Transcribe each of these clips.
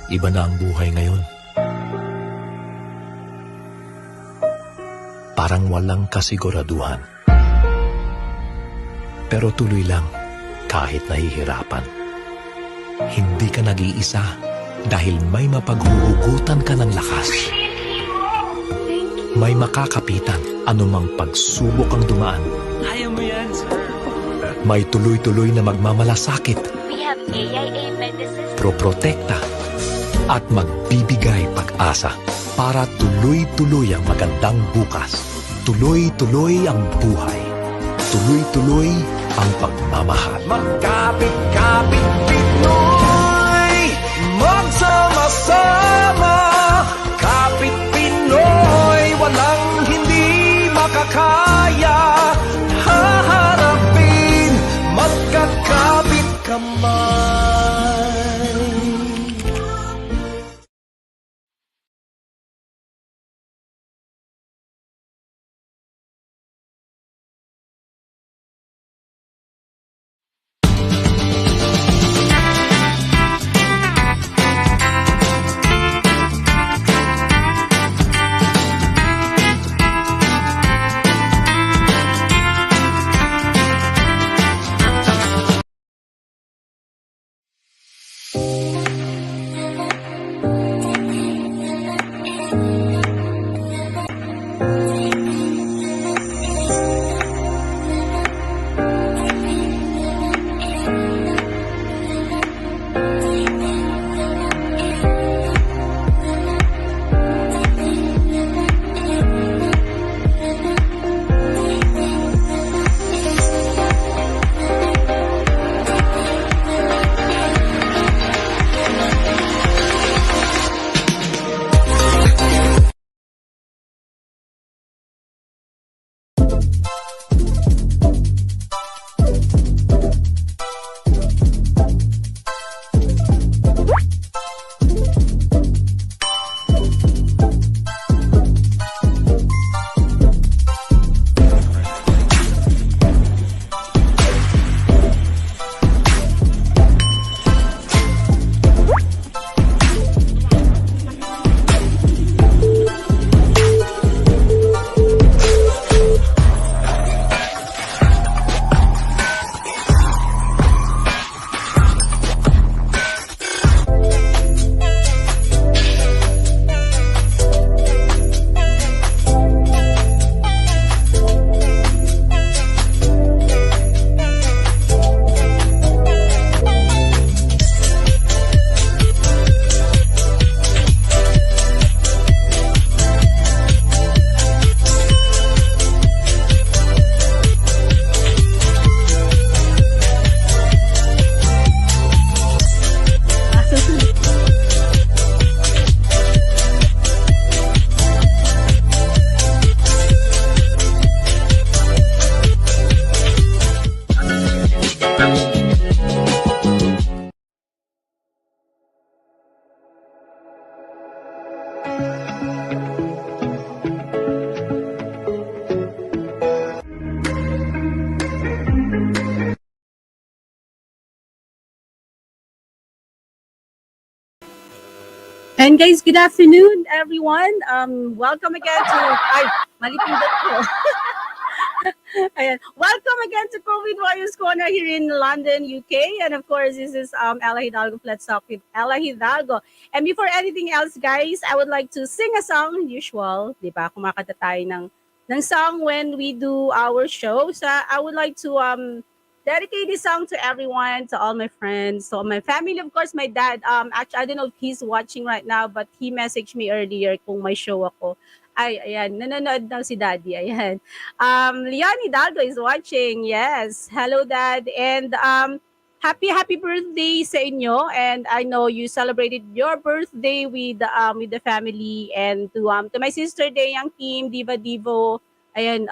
Iba na ang buhay ngayon. Parang walang kasiguraduhan. Pero tuloy lang kahit nahihirapan. Hindi ka nag-iisa dahil may mapaghuhugutan ka ng lakas. May makakapitan anumang pagsubok ang dumaan. Kaya mo yan, sir. May tuloy-tuloy na magmamalasakit. We have AIA medicine. Proprotekta at magbibigay pag-asa para tuloy-tuloy ang magandang bukas. Tuloy-tuloy ang buhay. Tuloy-tuloy ang pagmamahal. Magkapit-kapit Pinoy, magsama-sama. Kapit Pinoy, walang hindi makakaya. Haharapin, magkakapit kamay. And guys, good afternoon, everyone. Welcome again to malipindot ko. Ayan. Welcome again to COVID Warriors Corner here in London, UK. And of course, this is Ela Hidalgo. Let's talk with Ela Hidalgo. And before anything else, guys, I would like to sing a song. Usual, di ba? Kumakanta tayo ng song when we do our show. So I would like to dedicate this song to everyone, to all my friends, to my family, of course, my dad. Actually, I don't know if he's watching right now, but he messaged me earlier kung may show ako. Ay, ayan, nanonood daw si Daddy, ayan. Leon Hidalgo is watching, yes. Hello, Dad. And happy birthday sa inyo. And I know you celebrated your birthday with the family. And to my sister, Dayang Kim, Diva Divo, ayan,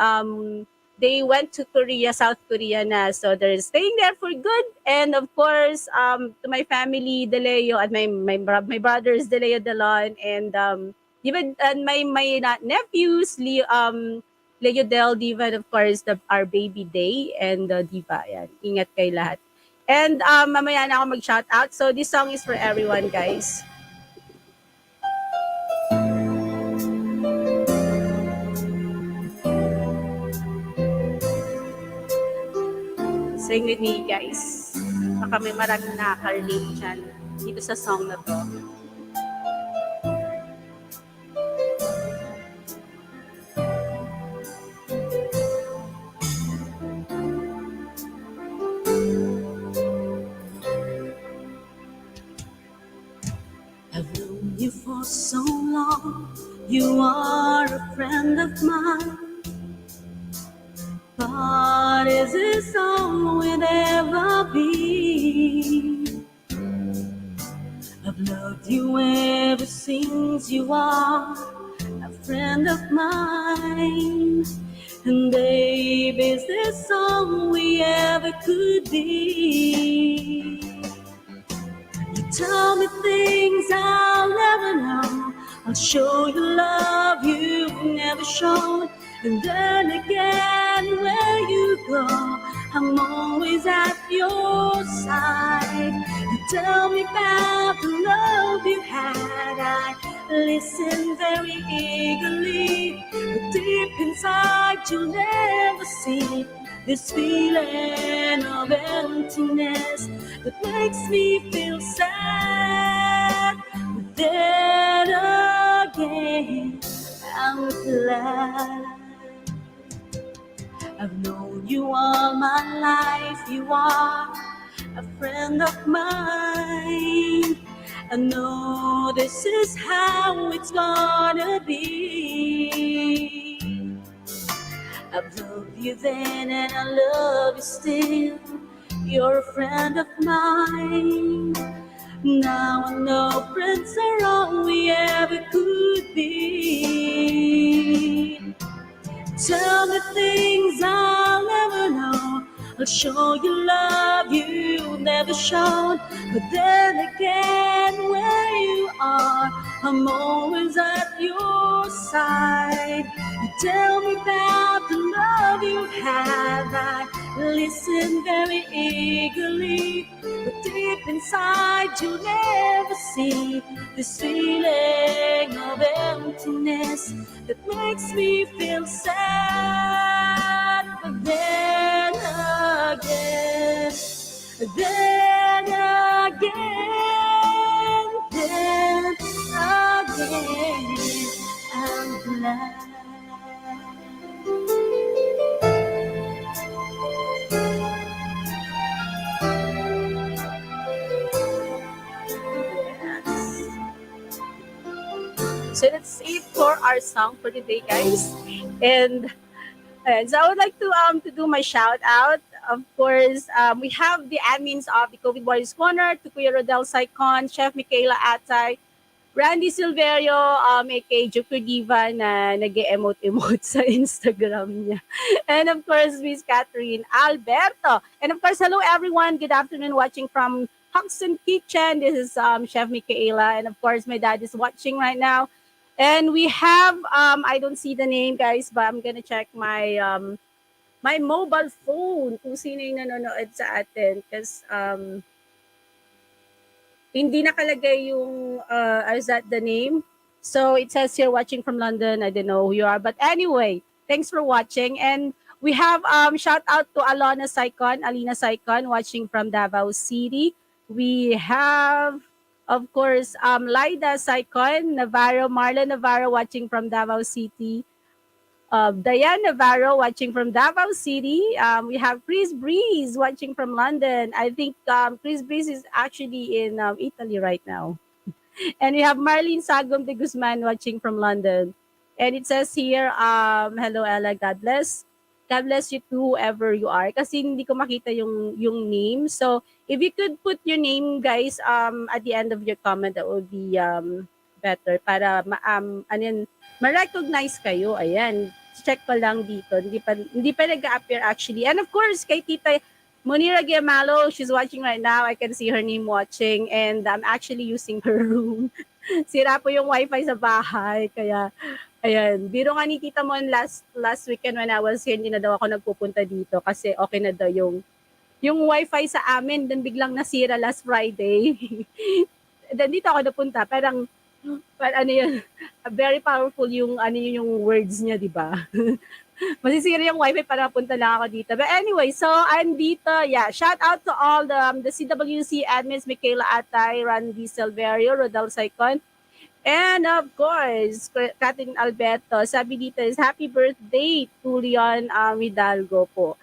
they went to Korea, South Korea na. So they're staying there for good. And of course, to my family, Deleo, and my brothers, Deleo Delon, and even my nephews, Leo Del, Diva, and of course, our baby Day, and Diva. Yan. Ingat kay lahat. And mamaya na ako mag-shout out. So this song is for everyone, guys. Sing with me, guys. Baka may maraming nakaka-relate dyan dito sa song na to. I've known you for so long. You are a friend of mine. But is this all we'll ever be? I've loved you ever since you are a friend of mine. And baby, is this all we ever could be? You tell me things I'll never know. I'll show you love you've never shown. And then again, where you go, I'm always at your side. You tell me about the love you had. I listen very eagerly, but deep inside you'll never see this feeling of emptiness that makes me feel sad. But then again, I'm glad. I've known you all my life. You are a friend of mine. I know this is how it's gonna be. I've loved you then and I love you still. You're a friend of mine. Now I know friends are all we ever could be. Tell me things I'll never know. I'll show you love you've never shown. But then again, where you are, I'm always at your side. You tell me about the love you have. I listen very eagerly, but deep inside you'll never see this feeling of emptiness that makes me feel sad. But then again, then again, I'm glad. So that's it for our song for today, guys. And so I would like to do my shout out. Of course, we have the admins of the COVID Warriors Corner, to Kuya Rodel Saicon, Chef Michaela Atay, Randy Silverio, aka Joker Diva na nag-emote-emote sa Instagram niya. And of course, Miss Catherine Alberto. And of course, hello everyone. Good afternoon watching from Hoxton Kitchen. This is Chef Michaela. And of course, my dad is watching right now. And we have, I don't see the name, guys, but I'm gonna check my my mobile phone kung sino yung nanonood sa atin. Because hindi nakalagay yung, is that the name? So it says here, watching from London. I don't know who you are. But anyway, thanks for watching. And we have shout out to Alina Saicon, watching from Davao City. We have, of course, Lida Saicon, Marlon Navarro, watching from Davao City. Diane Navarro, watching from Davao City. We have Chris Breeze, watching from London. I think Chris Breeze is actually in Italy right now. And we have Marlene Sagom de Guzman, watching from London. And it says here, hello Ella, God bless. God bless you too, whoever you are. Kasi hindi ko makita yung name. So, if you could put your name, guys, at the end of your comment, that would be better para ma-recognize kayo. Ayan, check pa lang dito. Hindi pa nag-appear actually. And of course, kay Tita Monira Giamalo, she's watching right now. I can see her name watching, and I'm actually using her room. Sira po yung wifi sa bahay, kaya ayan. Biro nga ni Tita Mon last weekend when I was here, hindi na daw ako nagpupunta dito kasi okay na daw yung wifi sa amin. Then biglang nasira last Friday. Then dito ako napunta. Parang ano yun, very powerful yung yung words niya, di ba? Masisira yung wifi para punta lang ako dito. But anyway, so I'm dito. Yeah, shout out to all the CWC admins, Michaela Atay, Randy Silverio, Rodel Saicon, and of course, Catherine Alberto. Sabi dito is happy birthday to Leon Hidalgo po.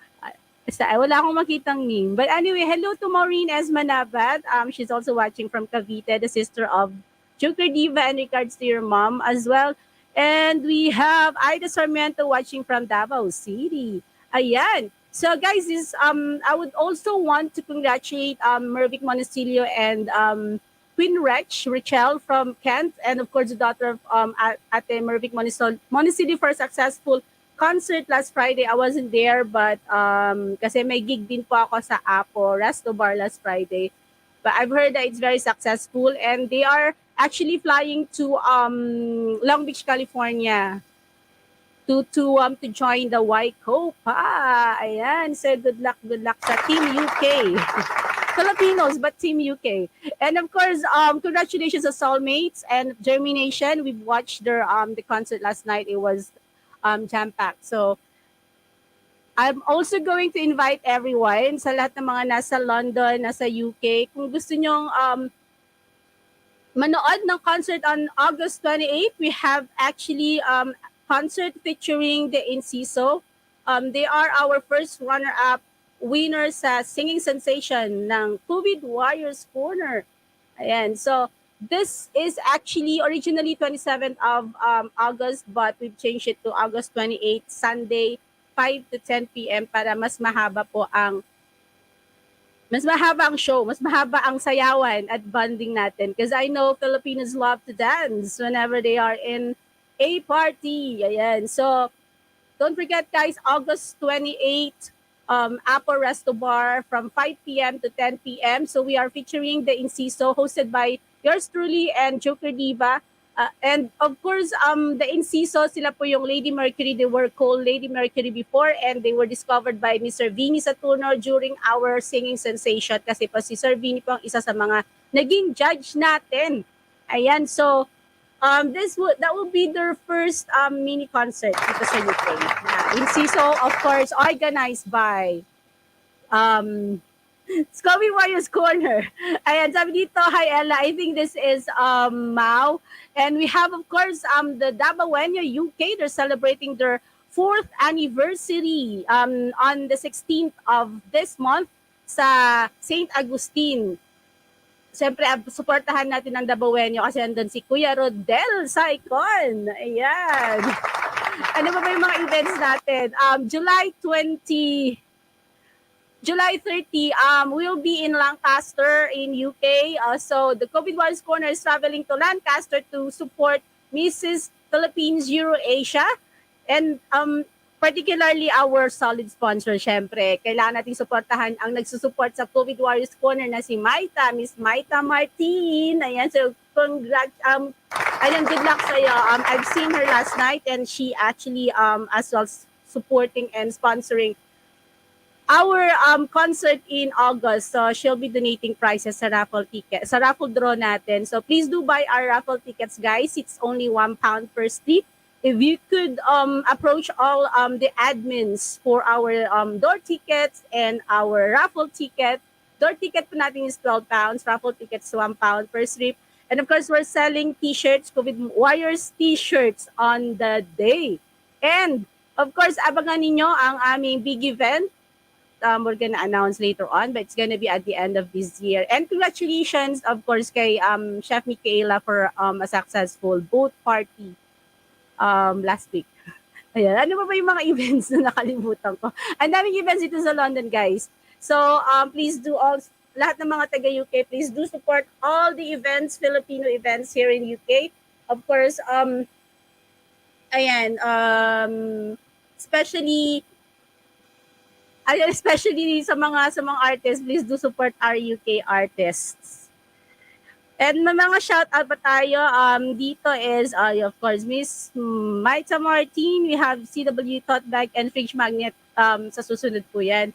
Wala akong makitang name. But anyway, hello to Maureen Esmanabat. She's also watching from Cavite, the sister of Joker Diva, and regards to your mom as well. And we have Ida Sarmiento watching from Davao City. Ayan. So guys, I would also want to congratulate Mervic Monasilio and Queen Rachel from Kent, and of course the daughter of Ate Mervic Monasilio for a successful concert last Friday. I wasn't there, but kasi may gig din po ako sa Apo Resto Bar last Friday. But I've heard that it's very successful, and they are actually flying to Long Beach, California to join the Y Copa. Ayan, so good luck sa Team UK. Filipinos, but Team UK. And of course, congratulations to Soulmates and Germination. We've watched their the concert last night. It was jam-packed. So I'm also going to invite everyone sa lahat ng mga nasa London, nasa UK. Kung gusto nyong manood ng concert on August 28, we have actually concert featuring the Inciso. They are our first runner-up winner sa singing sensation ng COVID Warriors Corner. Ayan, so this is actually originally 27th of August, but we've changed it to August 28, Sunday, 5 to 10 p.m. para mas mahaba ang show, mas mahaba ang sayawan at bonding natin. Because I know Filipinos love to dance whenever they are in a party. Ayan. So, don't forget guys, August 28, Apo Resto Bar from 5 p.m. to 10 p.m. So, we are featuring the Inciso hosted by yours truly and Joker Diva. And of course, the Inciso, sila po yung Lady Mercury. They were called Lady Mercury before, and they were discovered by Mr. Vinny Saturno during our singing sensation. Kasi po si Sir Vinny po ang isa sa mga naging judge natin. Ayan, so that will be their first mini concert dito sa UK. Inciso, of course, organized by Scobie Warriors Corner. Ayan, sabi dito, hi Ella, I think this is Mao. And we have, of course, the Dabawenyo UK. They're celebrating their 4th anniversary on the 16th of this month sa St. Agustin. Siyempre, supportahan natin ang Dabawenyo kasi andun si Kuya Rodel Saicon. Ayan. Ano ba yung mga events natin? July 30, we'll be in Lancaster in UK. So the COVID Warriors Corner is traveling to Lancaster to support Mrs. Philippines EuroAsia. And particularly our solid sponsor, syempre. Kailangan natin supportahan ang nagsusupport sa COVID Warriors Corner na si Maita, Miss Maita Martin. Ayan, so congrats. Ayan, good luck sa iyo. I've seen her last night, and she actually as well supporting and sponsoring our concert in August. So she'll be donating prizes sa raffle ticket, sa raffle draw natin. So please do buy our raffle tickets, guys. It's only £1 per strip. If you could approach all the admins for our door tickets and our raffle ticket. Door ticket po natin is £12, raffle tickets £1 per strip. And of course, we're selling t-shirts, COVID Warriors t-shirts on the day. And of course, abangan ninyo ang aming big event. We're gonna announce later on, but it's gonna be at the end of this year. And congratulations, of course, kay Chef Michaela for a successful boat party last week. Ayan, ano ba yung mga events na nakalimutan ko? Ang daming events dito sa London, guys. So, please do all, lahat ng mga taga-UK, please do support all the events, Filipino events here in UK. Of course, especially sa mga artists, please do support our UK artists. And may mga shout out pa tayo. Dito is of course Miss Maita Martin, we have CW Tote Bag and Fridge Magnet sa susunod po yan.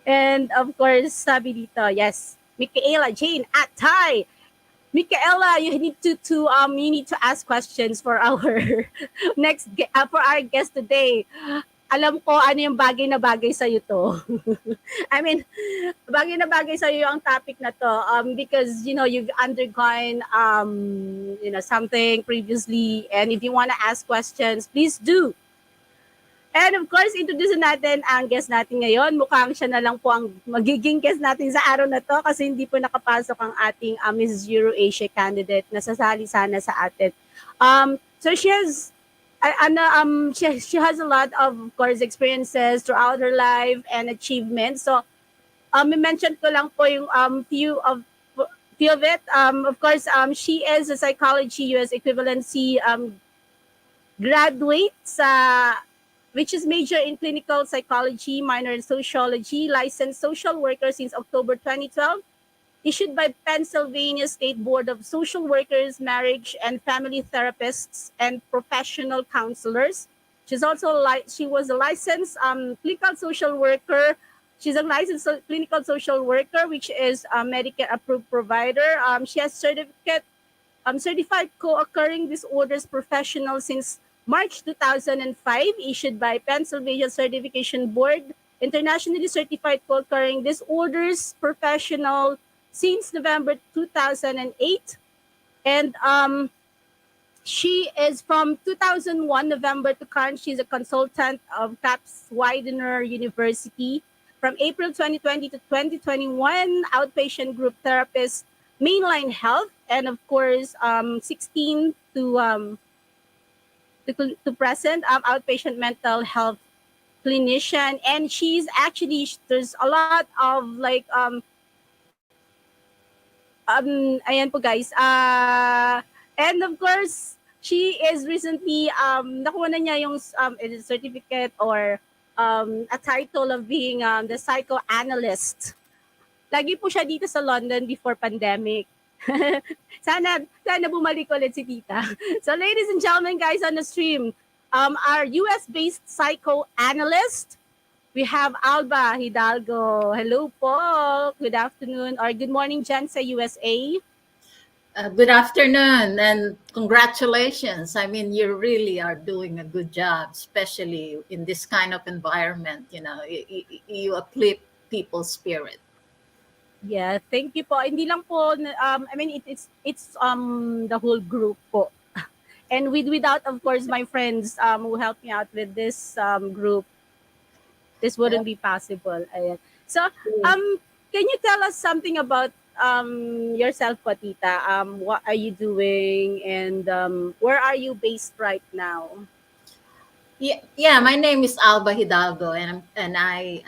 And of course, sabi dito, yes, Michaela Jane Atay, Michaela, you need to ask questions for our for our guest today. Alam ko ano yung bagay na bagay sa to. I mean, bagay na bagay sa ang topic na to because you've undergone something previously, and if you want to ask questions, please do. And of course, introduce natin ang guest natin ngayon. Mukhang siya na lang po ang magiging guest natin sa araw na to kasi hindi po nakapasok ang ating Miss EuroAsia candidate na sasali sana sa atin. So she has she has a lot of course experiences throughout her life and achievements. So i-mention ko lang po yung few of it. Of course, she is a psychology US equivalency graduate sa which is major in clinical psychology, minor in sociology, licensed social worker since October 2012, issued by Pennsylvania State Board of Social Workers, Marriage and Family Therapists, and Professional Counselors. She was a licensed clinical social worker. She's a licensed clinical social worker, which is a Medicare approved provider. She has certified co-occurring disorders professional since March 2005, issued by Pennsylvania Certification Board, internationally certified co-occurring disorders professional since November 2008. And she is from 2001 November to current. She's a consultant of CAPS Widener University. From April 2020 to 2021, outpatient group therapist, Mainline Health, and of course, 16 to present outpatient mental health clinician. And she's actually, there's a lot of like ayan po guys, and of course she is recently nakuha na niya yung certificate or a title of being the Psychoanalyst. Lagi po siya dito sa London before pandemic. sana bumalik ulit si tita. So ladies and gentlemen, guys on the stream, our US-based psychoanalyst, we have Alba Hidalgo. Hello po. Good afternoon or good morning dyan sa USA. Good afternoon and congratulations. I mean, you really are doing a good job, especially in this kind of environment. You uplift people's spirit. Yeah, thank you po. Hindi lang po I mean it's the whole group po. And without of course my friends who helped me out with this group, this wouldn't be possible. Ayan. So can you tell us something about yourself po, tita? What are you doing and where are you based right now? Yeah. My name is Alba Hidalgo, and I,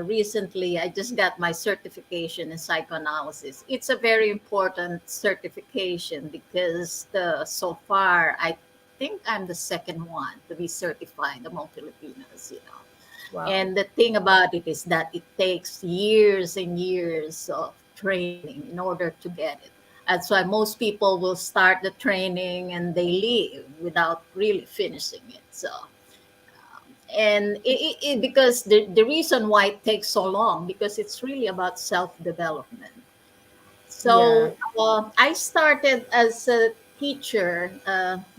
recently I just got my certification in psychoanalysis. It's a very important certification because so far I think I'm the second one to be certified among Filipinos. Wow. And the thing about it is that it takes years and years of training in order to get it. That's why most people will start the training and they leave without really finishing it. So, and because the reason why it takes so long, because it's really about self-development. So I started as a teacher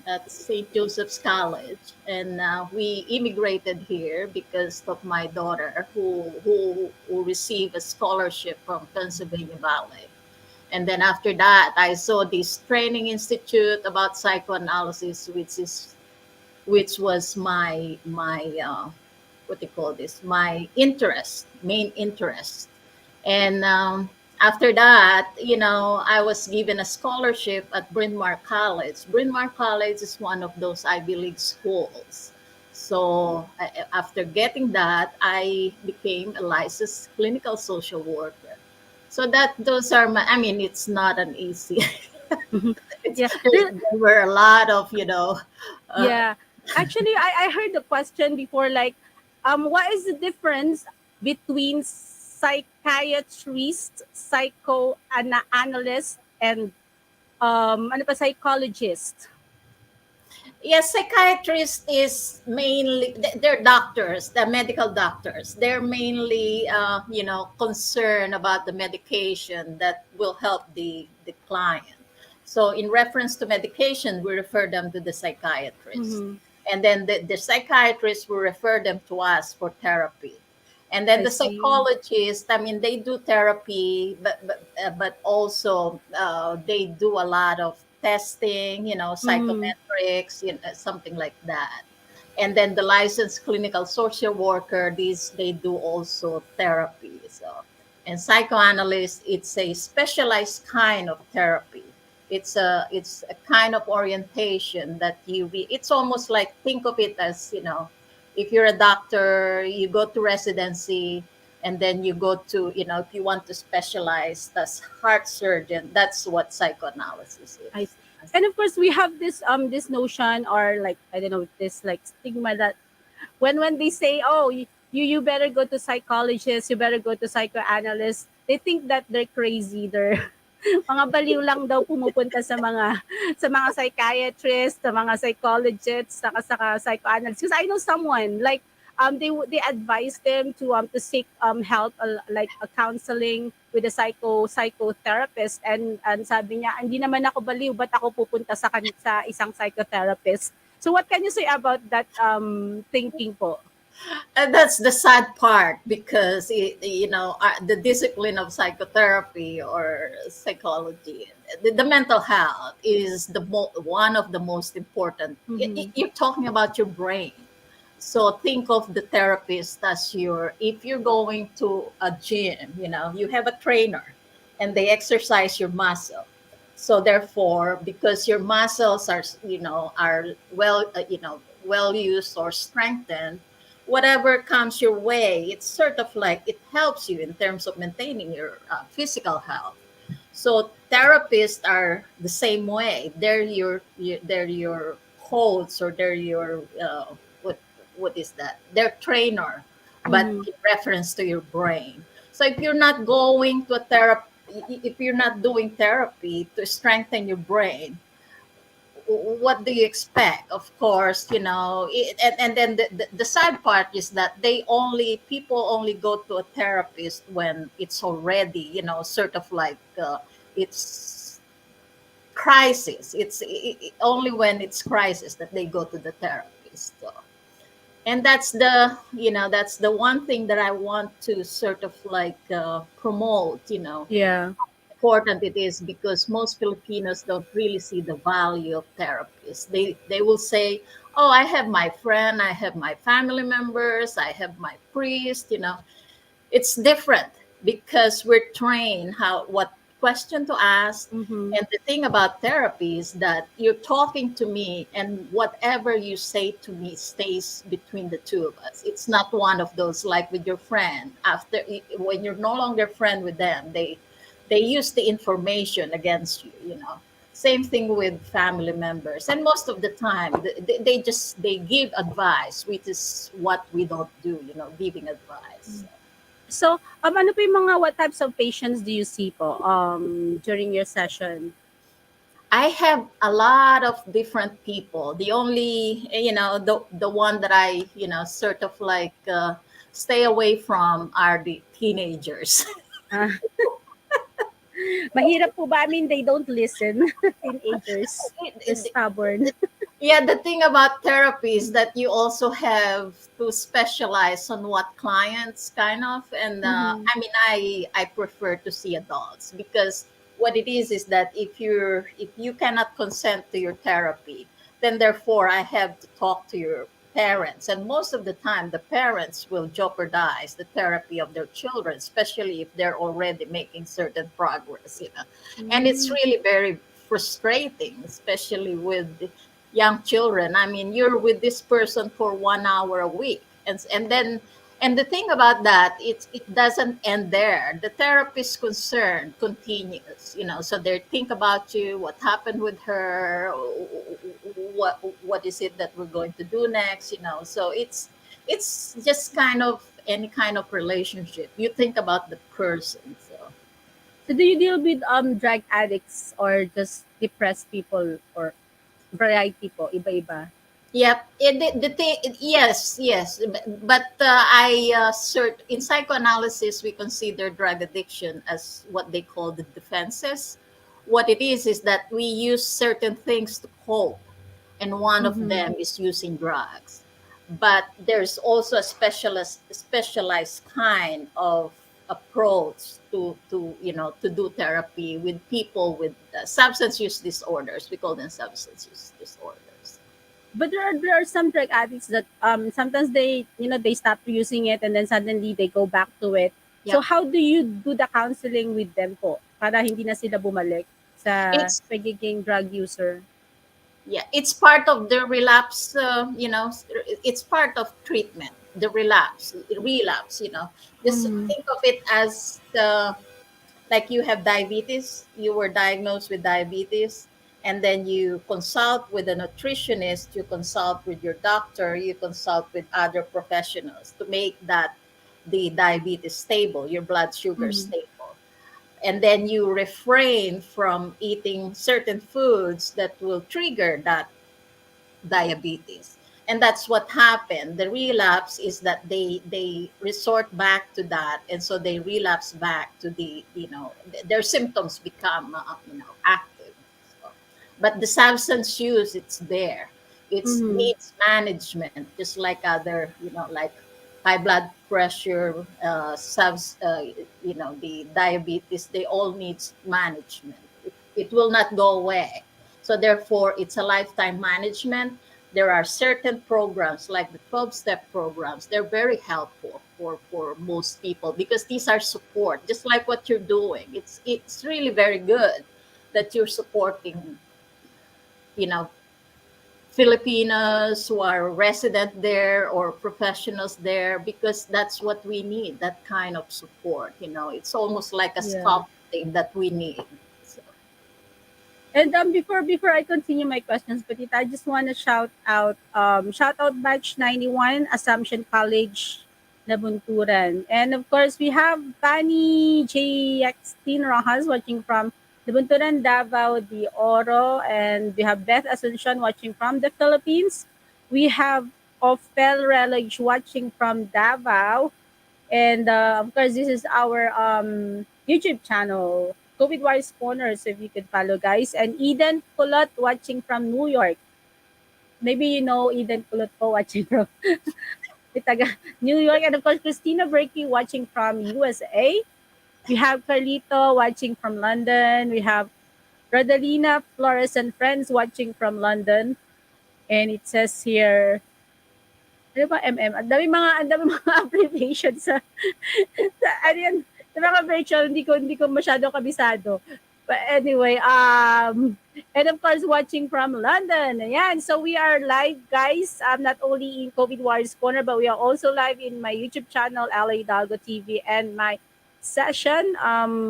at St. Joseph's College, and we immigrated here because of my daughter who received a scholarship from Pennsylvania Valley. And then after that, I saw this training institute about psychoanalysis, which was my what do you call this? My main interest. And after that, I was given a scholarship at Bryn Mawr College. Bryn Mawr College is one of those Ivy League schools. So after getting that, I became a licensed clinical social worker. So those are I mean, it's not an easy. There were a lot of, yeah. Actually, I heard the question before, like, what is the difference between psychiatrist, psychoanalyst, and psychologist? Yes, psychiatrists is mainly they're doctors, they're medical doctors. They're mainly concerned about the medication that will help the client. So in reference to medication, we refer them to the psychiatrist, Mm-hmm. and then the psychiatrist will refer them to us for therapy. And then I the see. psychologist, I mean, they do therapy, but also they do a lot of testing, Mm-hmm. psychometrics, something like that. And then the licensed clinical social worker, these they do also therapy. So, and psychoanalyst, it's a specialized kind of therapy. It's a kind of orientation that it's almost like, think of it as, if you're a doctor, you go to residency, and then you go to, if you want to specialize as heart surgeon, that's what psychoanalysis I is. see. And of course, we have this notion, or like, I don't know, this like stigma that when they say, oh, you better go to psychologist, you better go to psychoanalyst, they think that they're crazy, they're mga baliw lang daw pumupunta sa mga psychiatrists, sa mga psychologists, saka psychoanalysts. Because I know someone like they advise them to seek help, like a counseling with a psychotherapist, and sabi niya, hindi naman ako baliw, ba't ako pupunta sa isang psychotherapist? So what can you say about that thinking po? And that's the sad part, because the discipline of psychotherapy or psychology, the mental health is one of the most important. Mhm. You're talking about your brain. So think of the therapist as if you're going to a gym, you have a trainer and they exercise your muscle. So therefore, because your muscles are well used or strengthened, whatever comes your way, it's sort of like it helps you in terms of maintaining your physical health. So therapists are the same way. They're your coach, or they're your what is that? They're trainer, but Mhm. in reference to your brain. So if you're not going to a therapy, if you're not doing therapy to strengthen your brain, what do you expect? Of course, and then the sad part is that people only go to a therapist when it's already, sort of like it's crisis. Only when it's crisis that they go to the therapist. So, and that's the one thing that I want to sort of like promote, Yeah. important it is, because most Filipinos don't really see the value of therapists. They will say, "Oh, I have my friend, I have my family members, I have my priest." It's different, because we're trained what question to ask. Mhm. And the thing about therapy is that you're talking to me, and whatever you say to me stays between the two of us. It's not one of those like with your friend. When you're no longer friend with them, they use the information against you. Same thing with family members, and most of the time they give advice, which is what we don't do, giving advice. So, ano po yung mga what types of patients do you see po during your session? I have a lot of different people. The only, the one that I, sort of like stay away from are the teenagers. Ah, mahirap po ba? I mean, they don't listen. Teenagers. They're stubborn. Yeah, the thing about therapy is that you also have to specialize on what clients kind of, and Mhm. I mean, I prefer to see adults, because what it is that if you cannot consent to your therapy, then therefore I have to talk to your parents, and most of the time the parents will jeopardize the therapy of their children, especially if they're already making certain progress. And it's Mm. really very frustrating, especially with young children. I mean, you're with this person for 1 hour a week, and the thing about that, it doesn't end there. The therapist concern continues. So they think about you, what happened with her, what is it that we're going to do next. So it's just kind of any kind of relationship. You think about the person. So So, do you deal with drug addicts or just depressed people or variety po, iba-iba. Yep. The thing, yes, yes. But in psychoanalysis, we consider drug addiction as what they call the defenses. What it is that we use certain things to cope, and one of Mm-hmm. them is using drugs. But there's also a specialized kind of approach to do therapy with people with substance use disorders. We call them substance use disorders. But there are some drug addicts that sometimes they stop using it and then suddenly they go back to it. So Yep. how do you do the counseling with them po para hindi na sila bumalik sa It's pagiging drug user? Yeah, it's part of the relapse. It's part of treatment. The relapse. Just Mm-hmm. think of it as like you have diabetes. You were diagnosed with diabetes, and then you consult with a nutritionist. You consult with your doctor. You consult with other professionals to make that the diabetes stable, your blood sugar Mm-hmm. stable, and then you refrain from eating certain foods that will trigger that diabetes. And that's what happened. The relapse is that they resort back to that, and so they relapse back to their symptoms become active. So, but the substance use, it's there. It Mm-hmm. needs management, just like other, like high blood pressure, the diabetes. They all need management. It will not go away. So therefore, it's a lifetime management. There are certain programs like the 12-step programs. They're very helpful for most people because these are support, just like what you're doing. It's really very good that you're supporting, you know, Filipinos who are resident there or professionals there, because that's what we need, that kind of support. It's almost like a Yeah. scaffolding that we need. So, And before I continue my questions, Petita, I just want to shout out batch 91 Assumption College Nabunturan. And of course we have Pani JX Rojas watching from Nabunturan, Davao de Oro, and we have Beth Asuncion watching from the Philippines. We have Ophel Relish watching from Davao. And of course, this is our YouTube channel, COVID Wise Corner. So if you could follow, guys. And Eden Pulot watching from New York. Maybe you know Eden Pulot po watching from Itaga, New York. And of course, Christina Berkey watching from USA. We have Carlito watching from London. We have Rodalina Flores and friends watching from London. And it says here, ano ba, MM? Ang dami mga abbreviations sa ano yan, sa mga virtual, hindi ko masyado kabisado. But anyway, and of course, watching from London. Ayan, so we are live, guys. Not only in COVID Warriors Corner, but we are also live in my YouTube channel, Ela Hidalgo TV, and my session,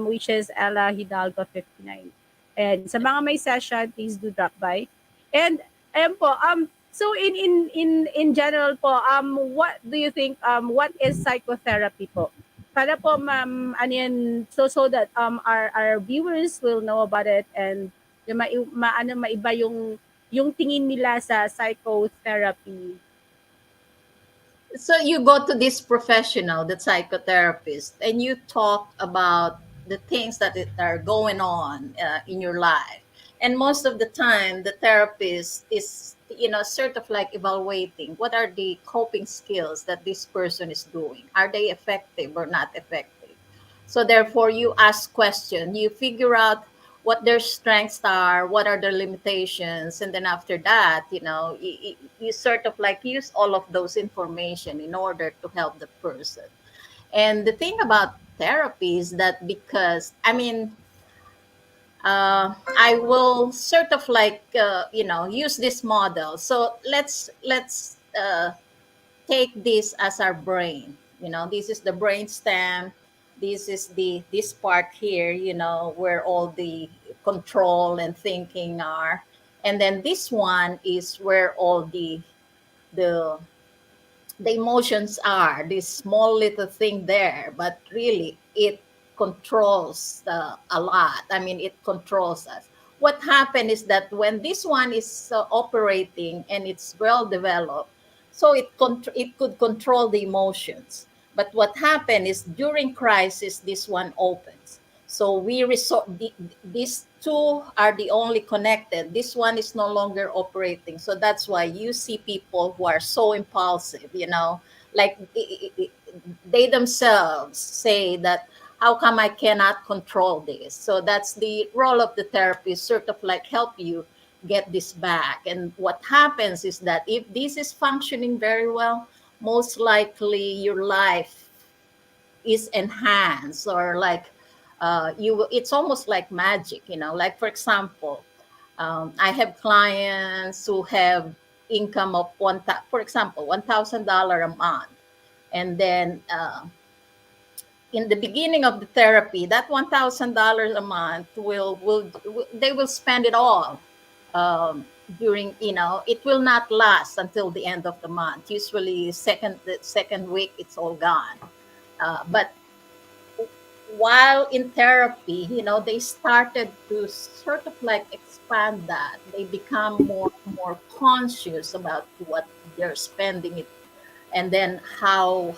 which is Ela Hidalgo 59. And sa mga may session, please do drop by. And ayan po, so in general po, what do you think, what is psychotherapy po? Para po ma'am, ano yan, so that our viewers will know about it, and yung maiba yung tingin nila sa psychotherapy. so you go to this professional, the psychotherapist, and you talk about the things that are going on in your life. And most of the time, the therapist is, sort of like evaluating what are the coping skills that this person is doing. Are they effective or not effective? So therefore, you ask questions, you figure out what their strengths are, what are their limitations, and then after that, you sort of like use all of those information in order to help the person. And the thing about therapy is that, because I will sort of like use this model. So let's take this as our brain. This is the brain stem. This is this part here, where all the control and thinking are. And then this one is where all the the emotions are, this small little thing there, but really it controls a lot. It controls us. what happened is that when this one is operating and it's well developed, so it could control the emotions. But what happened is during crisis, this one opens. So we resort. These two are the only connected. This one is no longer operating. So that's why you see people who are so impulsive. Like they themselves say that how come I cannot control this? So that's the role of the therapist, sort of like help you get this back. And what happens is that if this is functioning very well, most likely your life is enhanced, or like it's almost like magic, like for example, I have clients who have income of for example, $1,000 a month, and then in the beginning of the therapy, that $1,000 a month will they will spend it all during, it will not last until the end of the month. Usually, the second week, it's all gone. But while in therapy, they started to sort of like expand that. They become more conscious about what they're spending it, and then how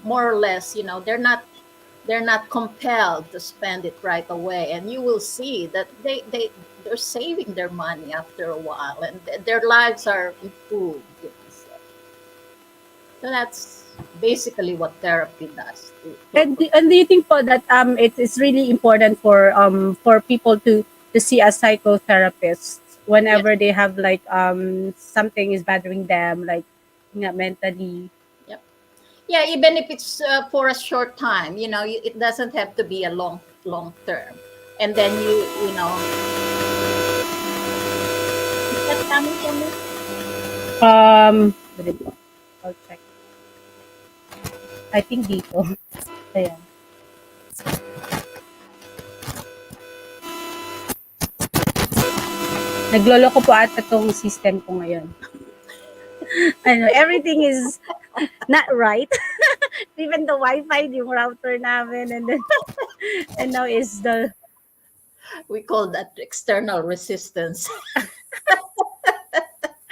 more or less, they're not compelled to spend it right away, and you will see that they're saving their money after a while, and their lives are improved. So that's basically what therapy does. And do you think po that it is really important for people to see a psychotherapist Yes. whenever they have like something is bothering them, like mentally? Yep. Yeah, even if it's for a short time, it doesn't have to be a long term. And then is that coming from me? Wait po. I'll check. I think dito. Ayan. Nagloloko po ata tong system ko ngayon. Everything is not right. Even the Wi-Fi, yung router namin, and now is the We call that external resistance.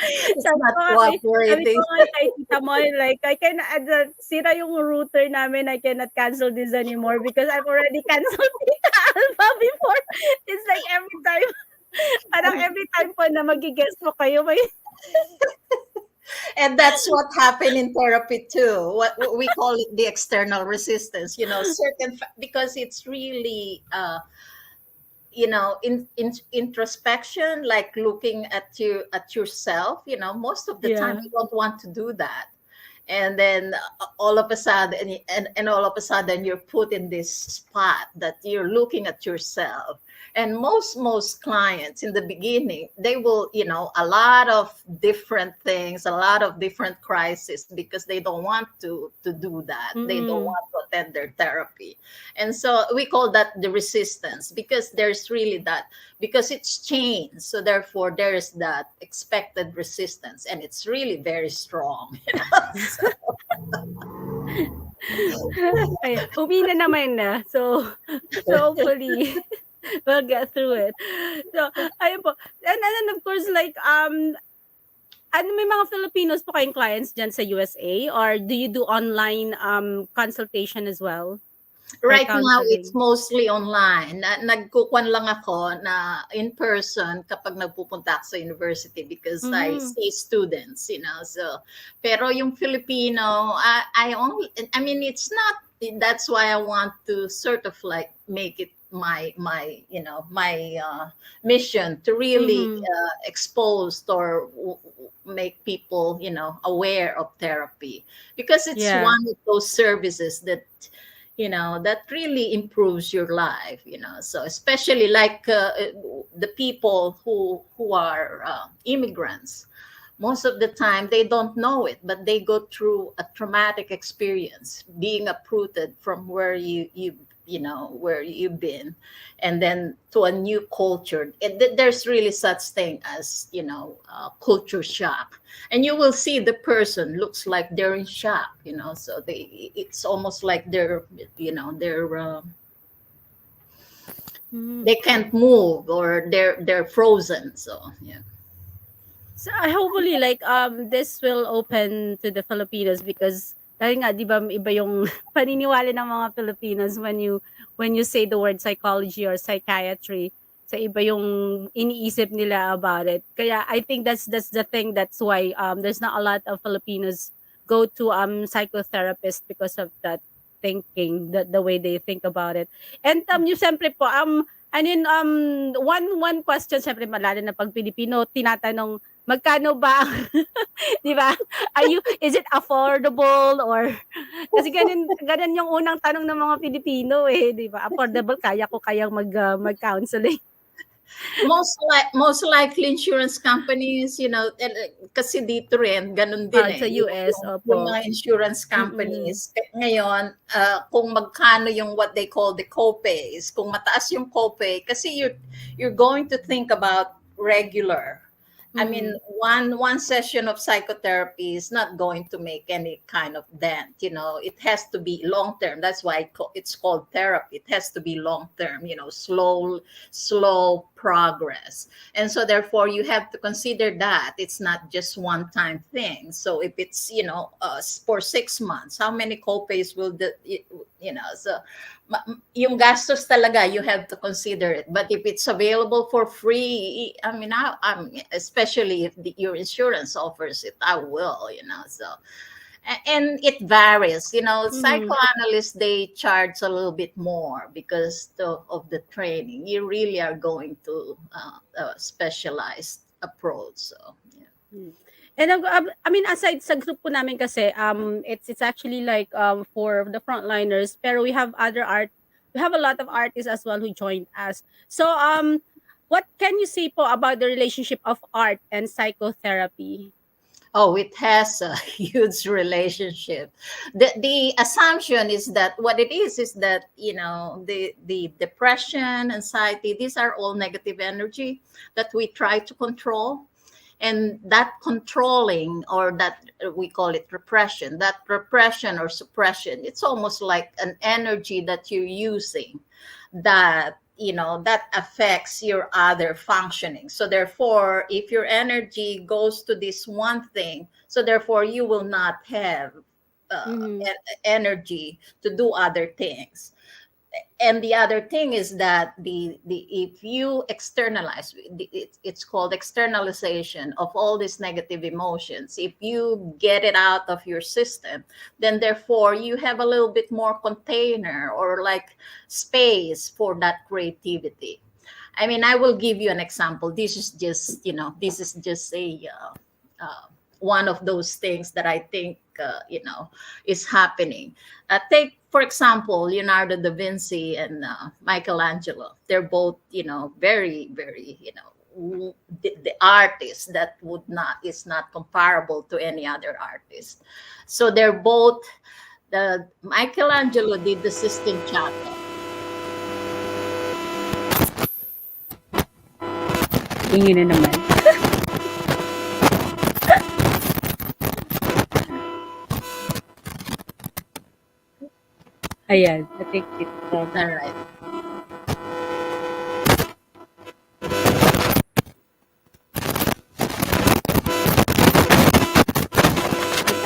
It's sabi not ko nga sabi ko cooperating. nga kay Tita Moy, like, I can sira yung router namin, I cannot cancel this anymore because I've already canceled Tita Alba before. It's like parang every time po na magi-guest mo kayo, may And that's what happened in therapy too. What we call it, the external resistance. Because it's really introspection, like looking at yourself. Most of the time yeah. you don't want to do that, and then all of a sudden, and all of a sudden you're put in this spot that you're looking at yourself. And most clients in the beginning, they will, a lot of different things, a lot of different crises, because they don't want to do that. They don't Mm-mm. want to attend their therapy. And so we call that the resistance, because there's really that, because it's changed. So therefore there's that expected resistance, and it's really very strong. Ay, uwi na naman na. So hopefully we'll get through it. So, ayun po. And then of course, like, may mga Filipinos po kayong clients dyan sa USA, or do you do online consultation as well? Or Right now, it's counseling? mostly online. Nagkukuan lang ako na in person kapag nagpupunta ako sa university, because I Mm-hmm. see students, So, pero yung Filipino, I mean, it's not. That's why I want to sort of like make it my mission to really Mm-hmm. expose or make people aware of therapy, because it's Yeah. one of those services that that really improves your life, so especially like the people who are immigrants. Most of the time they don't know it, but they go through a traumatic experience, being uprooted from where where you've been, and then to a new culture. There's really such thing as culture shock, and you will see the person looks like they're in shock, so it's almost like they're Mhm. They can't move, or they're frozen. So yeah. So hopefully like this will open to the Filipinos because dahil nga 'di ba iba yung paniniwala ng mga Filipinos when you say the word psychology or psychiatry. So iba yung iniisip nila about it. Kaya I think that's the thing, that's why there's not a lot of Filipinos go to psychotherapist because of that thinking, the way they think about it. And yung siyempre po ano yun, one question siyempre malala na pag Pilipino tinatanong magkano ba 'di ba? Is it affordable or kasi ganun yung unang tanong ng mga Pilipino, eh, 'di ba? Affordable, kaya ko kayang mag-counseling. Most likely insurance companies, kasi dito rin ganun din Sa US, yung opo. mga insurance Mm. companies ngayon, kung magkano yung what they call the copays, kung mataas yung copay kasi you're going to think about regular. I mean, Mm. one session of psychotherapy is not going to make any kind of dent. It has to be long term. That's why it's called therapy. It has to be long term. Slow progress. And so, therefore, you have to consider that it's not just one time thing. So, if it's for 6 months, how many copays will so yung gastos talaga, you have to consider it. But if it's available for free, I mean, I'm especially if your insurance offers it, I will. So and it varies. Mhm. Psychoanalysts, they charge a little bit more because of the training. You really are going to a specialized approach. So yeah. Hmm. And I mean aside sa group po namin kasi it's actually like for the frontliners, pero we have a lot of artists as well who joined us. So what can you say po about the relationship of art and psychotherapy? Oh, it has a huge relationship. The assumption is that what it is that the depression, anxiety, these are all negative energy that we try to control, and that controlling, or that we call it repression, that repression or suppression, it's almost like an energy that you're using that that affects your other functioning. So therefore, if your energy goes to this one thing, so therefore you will not have Mhm. energy to do other things. And the other thing is that the if you externalize, it's called externalization of all these negative emotions. If you get it out of your system, then therefore you have a little bit more container, or like space for that creativity. I mean, I will give you an example. This is just a one of those things that I think is happening. Take for example Leonardo da Vinci and Michelangelo. They're both very very the artist that would not is not comparable to any other artist. So they're both the Michelangelo did the Sistine Chapel. Ingin na naman. Ayan, I think it's All right.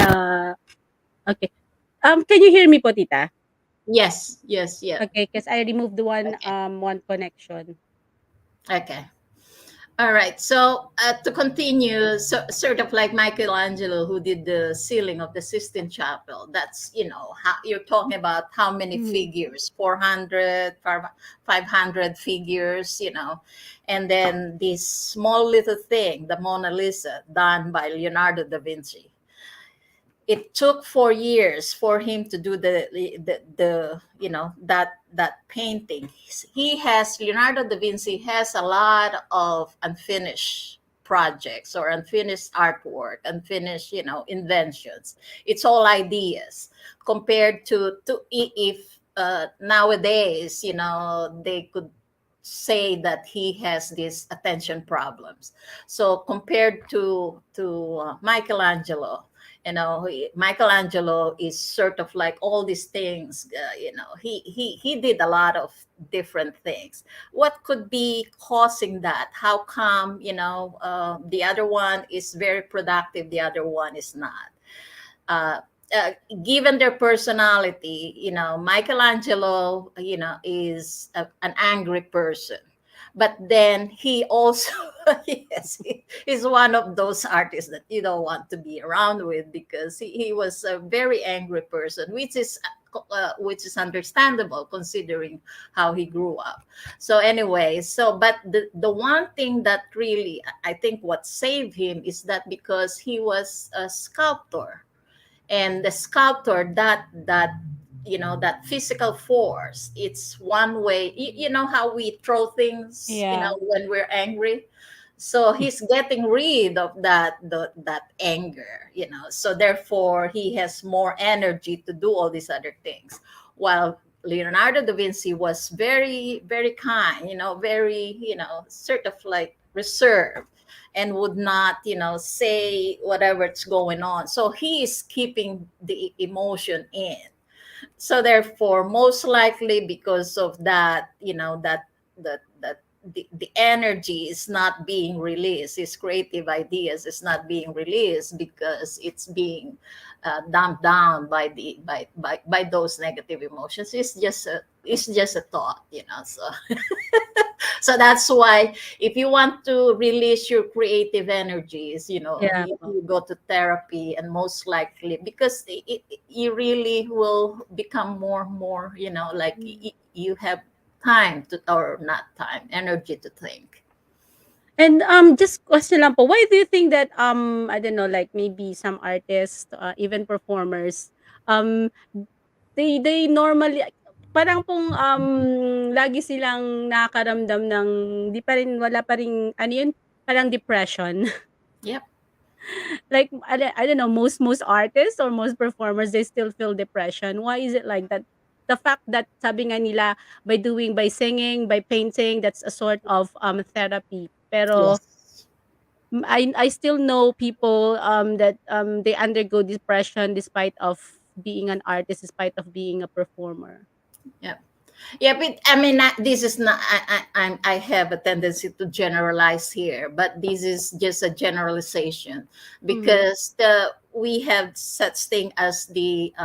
uh okay. Can you hear me po, tita? Yes, yes, yeah. Okay, because I removed Okay. one connection. Okay. All right. So to continue, so sort of like Michelangelo, who did the ceiling of the Sistine Chapel. That's how you're talking about how many Mhm. figures, 400, 500 figures, and then this small little thing, the Mona Lisa, done by Leonardo da Vinci. It took 4 years for him to do that painting. Leonardo da Vinci has a lot of unfinished projects or unfinished artwork, unfinished inventions. It's all ideas compared to if nowadays they could say that he has these attention problems. So compared to Michelangelo Michelangelo is sort of like all these things. He did a lot of different things. What could be causing that? How come the other one is very productive, the other one is not? uh, uh, Given their personality, Michelangelo, is an angry person. But then he also, yes, he's one of those artists that you don't want to be around with, because he was a very angry person, which is understandable considering how he grew up. So anyway, but the one thing that really, I think what saved him is that because he was a sculptor, and the sculptor, that physical force, it's one way. You know how we throw things, Yeah. when we're angry. So he's getting rid of that anger, so therefore he has more energy to do all these other things, while Leonardo da Vinci was very, very kind, very, sort of like reserved, and would not, say whatever's going on. So he is keeping the emotion in. So therefore, most likely because of that, the energy is not being released. His creative ideas is not being released because it's being dumped down by those negative emotions. It's just a thought, So so that's why, if you want to release your creative energies, Yeah. you go to therapy, and most likely, because you really will become more, like you have time to, or not time, energy to think. And just question lang po, why do you think that I don't know, like maybe some artists, even performers, um they normally parang pong lagi silang nakakaramdam ng di pa rin wala pa ring ano yun, parang depression. Yep. Like I don't know, most artists or most performers, they still feel depression. Why is it like that? The fact that sabi nga nila, by singing, by painting, that's a sort of therapy. Pero Yes. I still know people that they undergo depression despite of being an artist, despite of being a performer. Yep. Yeah, but I mean, this is not. I have a tendency to generalize here, but this is just a generalization, Mhm. because we have such thing as the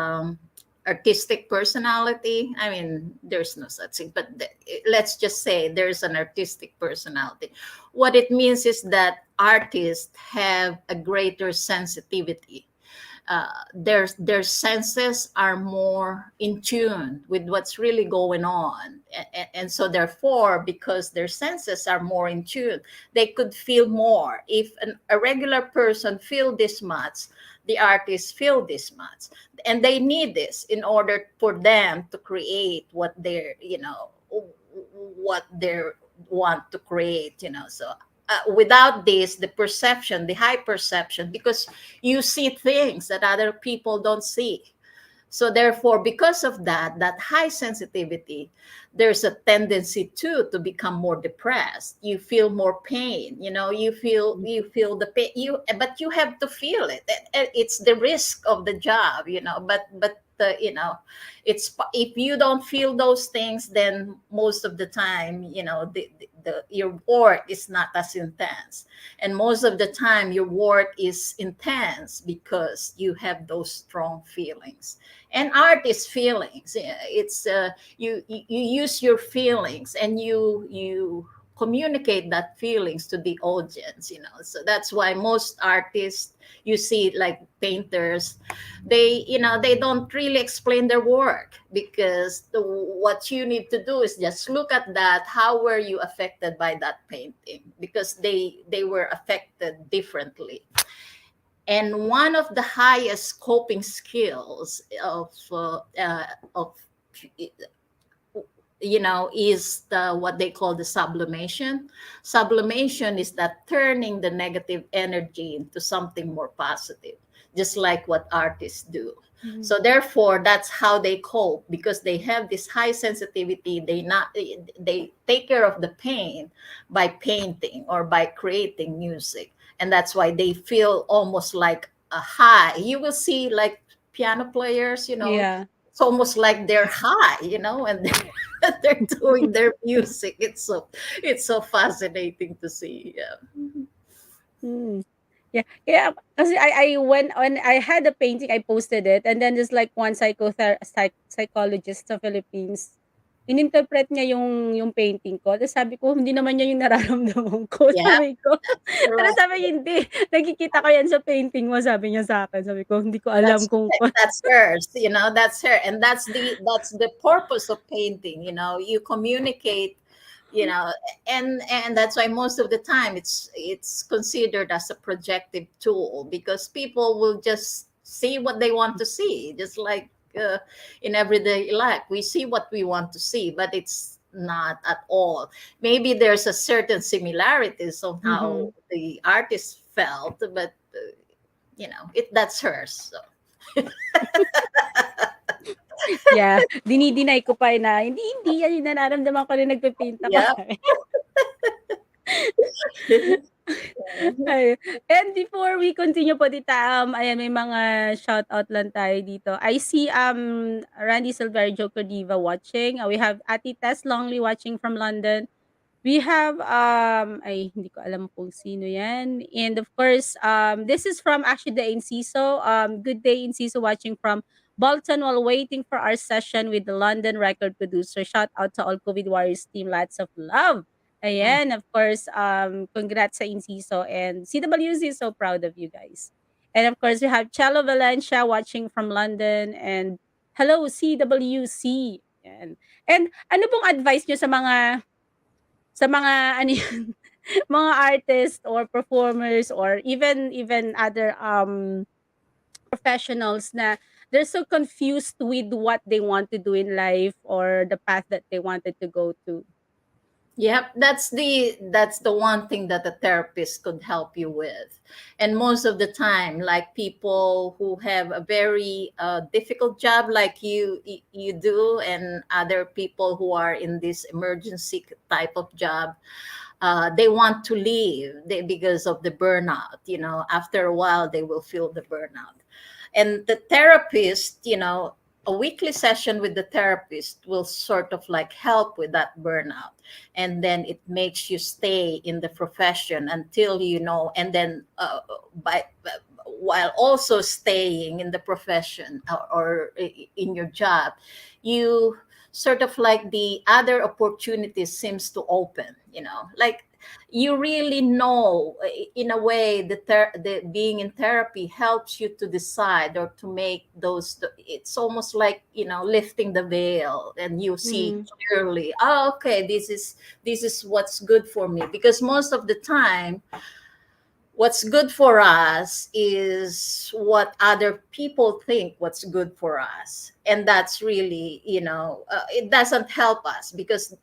artistic personality. I mean, there's no such thing, but let's just say there's an artistic personality. What it means is that artists have a greater sensitivity. Their senses are more in tune with what's really going on, and so therefore, because their senses are more in tune, they could feel more. If a regular person feel this much, the artists feel this much, and they need this in order for them to create what they want to create, so without this, the perception, the high perception, because you see things that other people don't see. So therefore, because of that high sensitivity, there's a tendency to become more depressed. You feel more pain. You feel the pain. But you have to feel it. It's the risk of the job. It's, if you don't feel those things, then most of the time, your work is not as intense, and most of the time your work is intense because you have those strong feelings. And art is feelings. It's you use your feelings, and you communicate that feelings to the audience. So that's why most artists, you see, like painters, they don't really explain their work, because what you need to do is just look at that. How were you affected by that painting? Because they were affected differently. And one of the highest coping skills of is what they call the sublimation. Sublimation is that turning the negative energy into something more positive, just like what artists do. Mhm. So therefore, that's how they cope, because they have this high sensitivity. They take care of the pain by painting or by creating music, and that's why they feel almost like high. You will see like piano players, Yeah. it's almost like they're high, and they're doing their music. It's so fascinating to see. Yeah. Mm. Yeah, yeah. Kasi when I had a painting, I posted it, and then there's like one psychologist sa Philippines. Ininterpret niya yung painting ko. Tapos sabi ko, hindi naman niya yung nararamdaman ko. Yeah, Sabi ko. that's Pero correct. sabi niya, hindi. Nakikita ko yan sa painting mo. Sabi niya sa akin. Sabi ko, hindi ko alam That's kung that's hers, that's her, and that's the purpose of painting. You communicate, you know, and that's why most of the time it's considered as a projective tool, because people will just see what they want to see, just like in everyday life we see what we want to see, but it's not at all. Maybe there's a certain similarities of how Mhm. the artist felt, but that's hers. So. Yeah, dini-deny ko pa na, hindi yan yung nararamdaman ko na nagpe-paint ako. Yeah. Ay, and before we continue po dito, ayan, may mga shoutout lang tayo dito. I see Randy Silverio Codiva watching. We have Ati Tess Longley watching from London. We have ay hindi ko alam kung sino 'yan. And of course, this is from actually the Inciso. Good day Inciso watching from Bolton while waiting for our session with the London record producer. Shout out to all COVID Warriors team. Lots of love. Ayan, of course, congrats sa Inciso, and CWC is so proud of you guys. And of course, we have Chelo Valencia watching from London, and hello CWC. And ano pong advice nyo sa mga ano yun, mga artists or performers or even other professionals na they're so confused with what they want to do in life or the path that they wanted to go to. Yep, that's the one thing that a therapist could help you with. And most of the time, like people who have a very difficult job like you do, and other people who are in this emergency type of job, they want to leave because of the burnout. After a while, they will feel the burnout. And the therapist, a weekly session with the therapist will sort of like help with that burnout, and then it makes you stay in the profession until and then by while also staying in the profession, or in your job, you sort of like the other opportunities seems to open, like you really know, in a way, the being in therapy helps you to decide or to make those. It's almost like lifting the veil, and you see Mm. clearly, oh, okay, this is what's good for me, because most of the time what's good for us is what other people think what's good for us, and that's really, it doesn't help us, because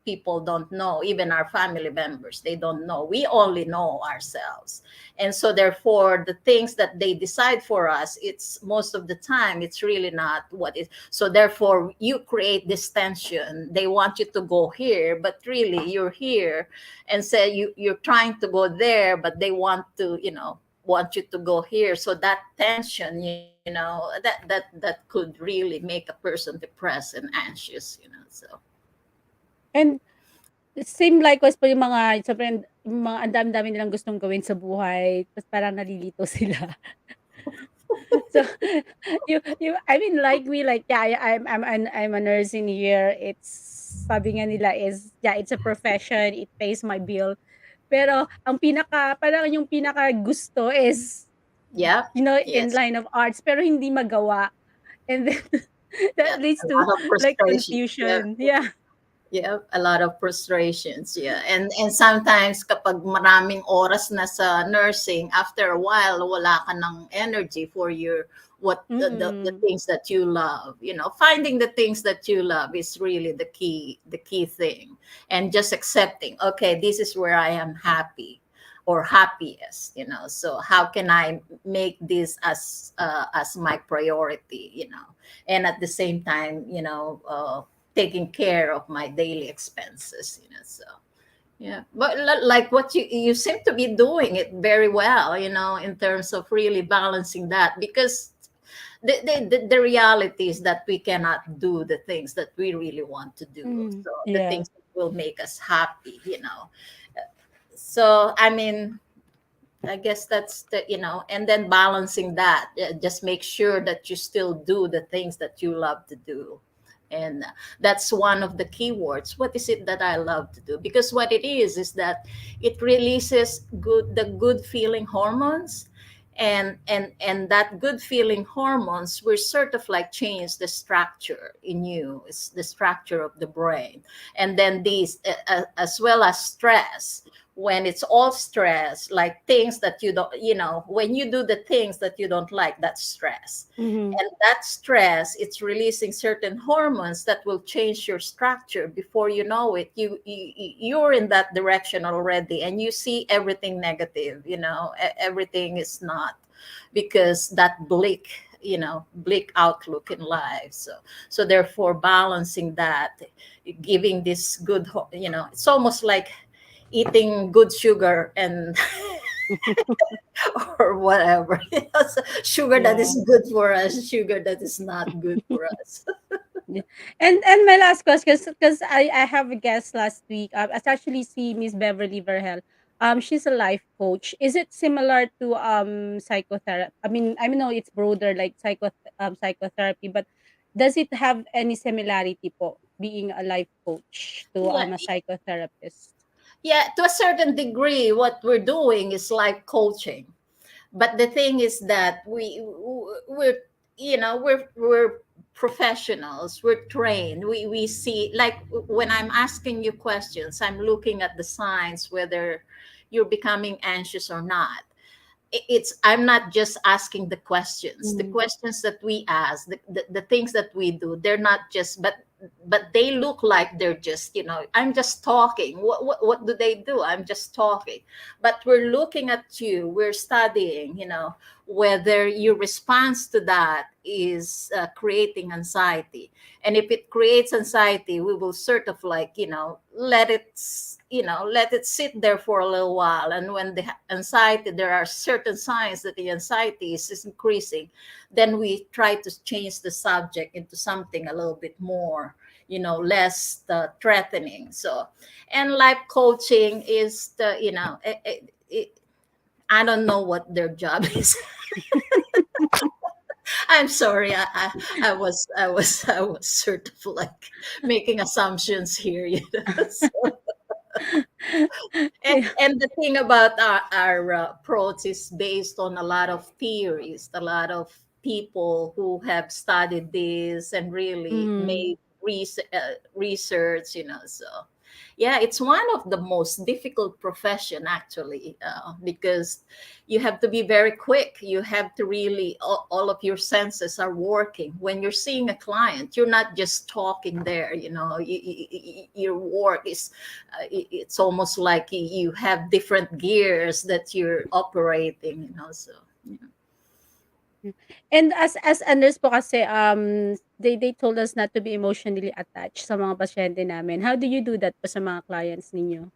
people don't know, even our family members, they don't know, we only know ourselves. And so therefore the things that they decide for us, it's most of the time it's really not what is. So therefore you create this tension, they want you to go here, but really you're here, and say you're trying to go there, but they want you to go here. So that tension, that could really make a person depressed and anxious. So And same likewise po yung mga sobrang yung mga ang dami-dami nilang gustong gawin sa buhay tapos parang nalilito sila. So, I mean, like me, like, yeah, I'm a nurse in here. It's, sabi nga nila is, yeah, it's a profession. It pays my bill. Pero, parang yung pinaka gusto is, yeah, in yes, line of arts, pero hindi magawa. And then, yeah, that leads a to, lot of like, frustration. Yeah. confusion. Yeah. Yeah, a lot of frustrations. Yeah. And sometimes kapag maraming oras na sa nursing, after a while wala ka ng energy for your what the Mm. things that you love. Finding the things that you love is really the key thing. And just accepting, okay, this is where I am happy or happiest. So how can I make this as my priority. And at the same time, taking care of my daily expenses. So Yeah, but like what you seem to be doing it very well, in terms of really balancing that, because the reality is that we cannot do the things that we really want to do. Mm, So the yeah. things that will make us happy. So I mean, I guess that's and then balancing that, just make sure that you still do the things that you love to do. And that's one of the keywords. What is it that I love to do? Because what it is that it releases the good feeling hormones, and that good feeling hormones will sort of like change the structure in you. It's the structure of the brain. And then these, as well as stress, when it's all stress, like things that you don't, when you do the things that you don't like, that's stress. Mm-hmm. And that stress, it's releasing certain hormones that will change your structure. Before you know it, you're in that direction already, and you see everything negative. Everything is not, because that bleak outlook in life. So therefore, balancing that, giving this good, it's almost like eating good sugar and or whatever. So sugar that Yeah. is good for us, sugar that is not good for us. Yeah. And my last question, because I have a guest last week. I actually see Miss Beverly Verhel. She's a life coach. Is it similar to psychotherapy? I mean, no, it's broader like psychotherapy, but does it have any similarity po being a life coach to Yeah, a psychotherapist? yeah. To a certain degree, what we're doing is like coaching. But the thing is that we're professionals, we're trained, we see, like when I'm asking you questions, I'm looking at the signs whether you're becoming anxious or not. It's, I'm not just asking the Mm. questions that we ask, the things that we do, they're not just, but they look like they're just, I'm just talking. What do they do? I'm just talking. But we're looking at you, we're studying, whether your response to that is creating anxiety. And if it creates anxiety, we will sort of like, let it sit there for a little while. And when the anxiety, there are certain signs that the anxiety is increasing, then we try to change the subject into something a little bit more, less threatening. So, and life coaching is I don't know what their job is. I'm sorry. I was sort of like making assumptions here. So, Yeah. and the thing about our approach is based on a lot of theories, a lot of people who have studied this and really Mm. made research. So yeah, it's one of the most difficult profession actually, because you have to be very quick. You have to really, all of your senses are working. When you're seeing a client, you're not just talking there. Your work is, it's almost like you have different gears that you're operating. So yeah. Mm. And as a nurse po kasi, they told us not to be emotionally attached sa mga pasyente namin. How do you do that po sa mga clients ninyo?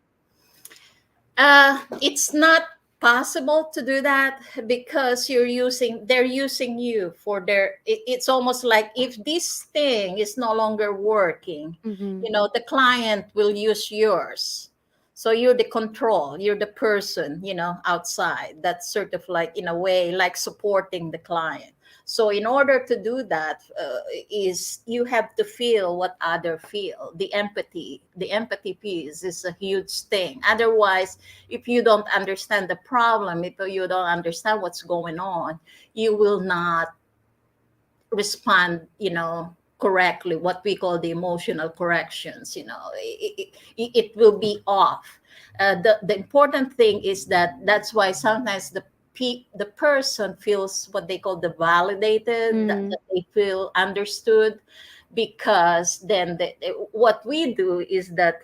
It's not possible to do that, because they're using you for their, it's almost like if this thing is no longer working, Mhm. the client will use yours. So you're the control, you're the person, outside, that's sort of like, in a way, like supporting the client. So in order to do that, is you have to feel what other feel. The empathy piece is a huge thing. Otherwise, if you don't understand the problem, if you don't understand what's going on, you will not respond, correctly, what we call the emotional corrections. It will be off. The important thing is that's why sometimes the person feels what they call the validated, Mm. that they feel understood, because then what we do is that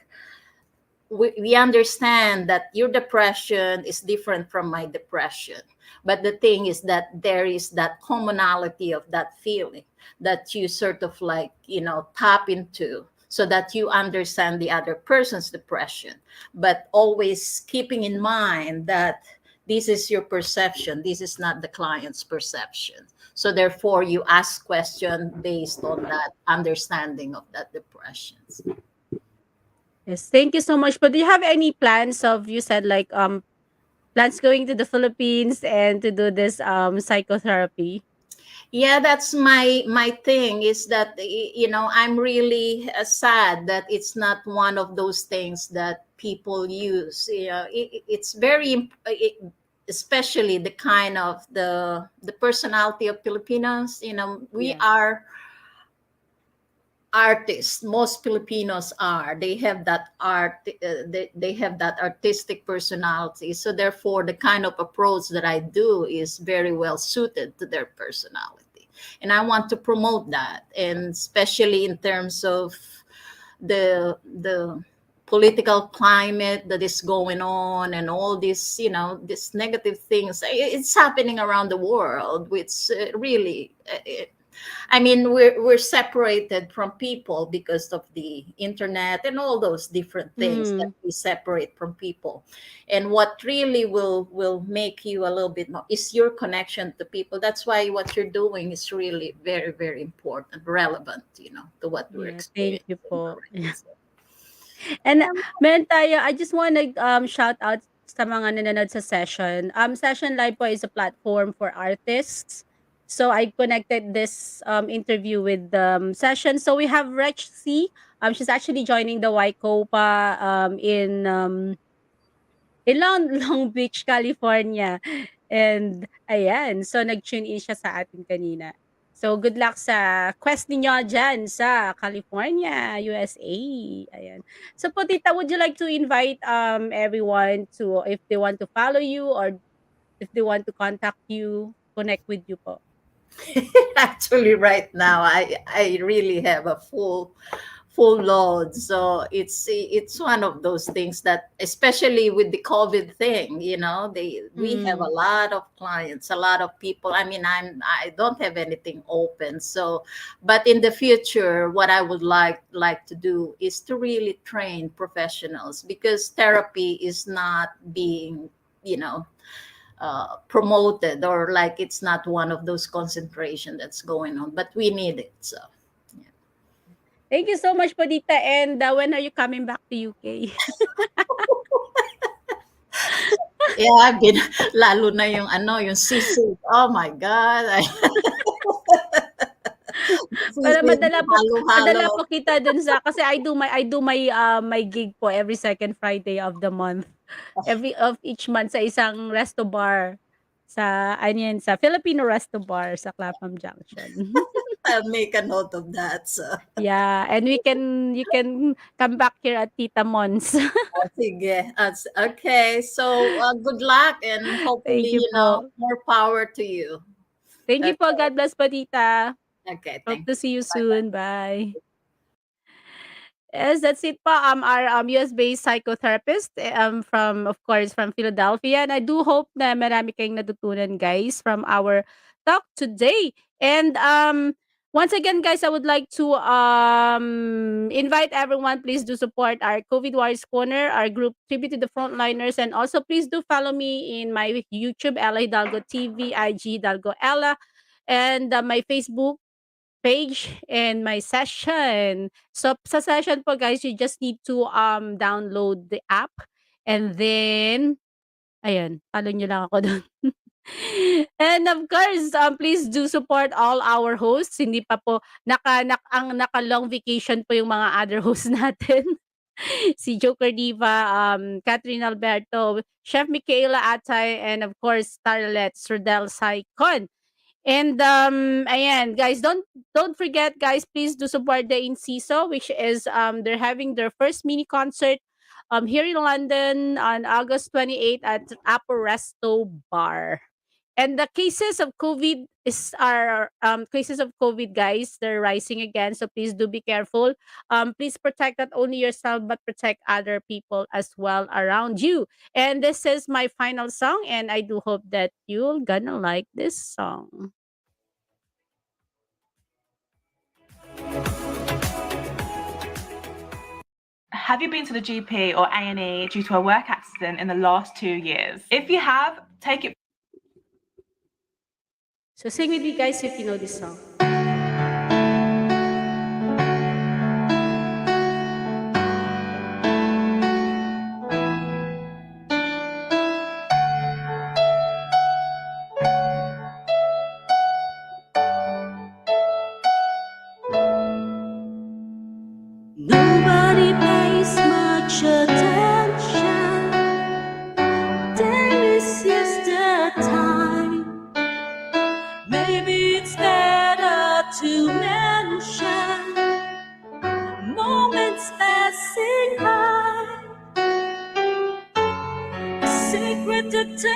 we understand that your depression is different from my depression. But the thing is that there is that commonality of that feeling that you sort of like, tap into. so that you understand the other person's depression, but always keeping in mind that this is your perception, this is not the client's perception. So therefore you ask question based on that understanding of that depression. Yes, thank you so much. But do you have any plans of, you said like plans going to the Philippines and to do this psychotherapy? Yeah, that's my thing, is that I'm really sad that it's not one of those things that people use. It's very especially the kind of the personality of Filipinos. We Yeah. are artists. Most Filipinos are, they have that they have that artistic personality, so therefore the kind of approach that I do is very well suited to their personality, and I want to promote that, and especially in terms of the political climate that is going on, and all these these negative things. It's happening around the world, which really I mean, we're separated from people because of the internet and all those different things that Mm, we separate from people. And what really will make you a little bit more is your connection to people. That's why what you're doing is really very, very important, relevant, to what we're yeah, thank you experiencing po. already. So, And meron tayo, I just wanna shout out sa mga nanonood sa session. Session Live po is a platform for artists. So I connected this interview with session. So we have Rech C. She's actually joining the YCOPA in Long Beach, California. And ayan, so nag-tune in siya sa atin kanina. So good luck sa quest ninyo diyan sa California, USA. Ayan. So po tita, would you like to invite everyone to, if they want to follow you or if they want to contact you, connect with you po? actually, right now, I really have a full load. So it's one of those things that, especially with the COVID thing, we have a Mm. lot of clients, a lot of people. I mean, I don't have anything open. So, but in the future, what I would like to do is to really train professionals, because therapy is not being, you know promoted, or like it's not one of those concentration that's going on, but we need it. So yeah. Thank you so much po tita, and when are you coming back to UK? Yeah, I've been lalo na yung yung sisig. Oh my God. Para Sisig, halo-halo. madala po kita dun sa, kasi my gig po every second Friday of the month. Every of each month sa isang resto bar sa ano yan, sa Filipino resto bar sa Clapham Junction. I'll make a note of that. So, Yeah, and you can come back here at Tita Mons. sige. Okay. So, good luck, and Thank hopefully, you po. more power to you. Thank you po. Okay. God bless po, Tita. Okay. Hope Thank to you. see you Bye-bye. soon. Bye. Yes, that's it po. Our US-based psychotherapist, from, of course, from Philadelphia. And I do hope na marami kayong natutunan, guys, from our talk today. And once again, guys, I would like to invite everyone, please do support our COVID Warriors Corner, our group Tribute to the Frontliners. And also, please do follow me in my YouTube, Ela Hidalgo TV, IG Hidalgo Ella, and my Facebook page and my session. So sa session po guys, you just need to download the app, and then ayun, follow niyo lang ako dun. And of course, please do support all our hosts. Hindi pa po naka long vacation po yung mga other hosts natin. Si Joker Diva, Catherine Alberto, Chef Michaela Atay, and of course, Starlet Surdel Saicon. And ayan, guys, don't forget, guys, please do support the Inciso, which is they're having their first mini concert here in London on August 28th at Upper Resto Bar. And the cases of COVID cases of COVID, guys, they're rising again. So please do be careful. Please protect not only yourself but protect other people as well around you. And this is my final song, and I do hope that you're gonna like this song. Have you been to the GP or A&E due to a work accident in the last 2 years? If you have, take it. So sing with me, guys, if you know this song. Nobody pays much attention. There is just the time. Maybe it's better to mention moments passing by. A secret to tell.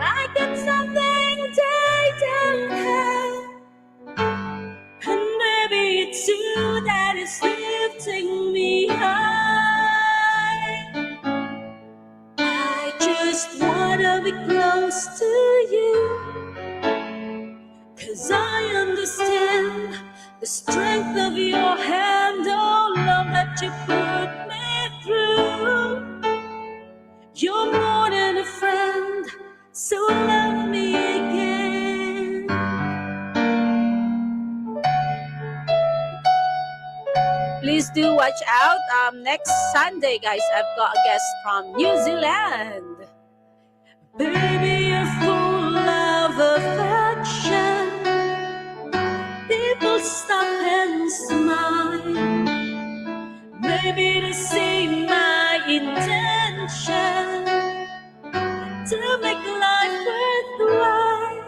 I got something they don't have. And maybe it's you that is lifting me high. I just wanna be close to you, 'cause I understand the strength of your hand, oh love that you put me through. You're more than a friend, so love me again. Please do watch out. Next Sunday, guys, I've got a guest from New Zealand. Baby, you're full of affection. People stop and smile. Maybe to see my intention to make life worthwhile.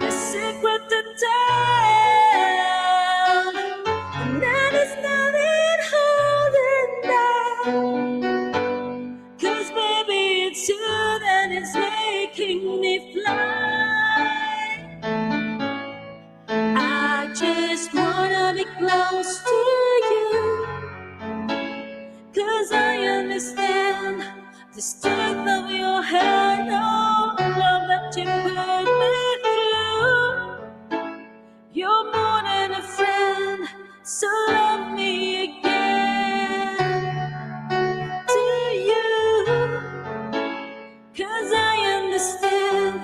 A secret to tell, and that is nothing holding back. 'Cause baby, it's you that is making me fly. I just wanna be close to you, 'cause I understand the strength of your hand, oh love that you put me through. You're more than a friend, so love me again. To you, 'cause I understand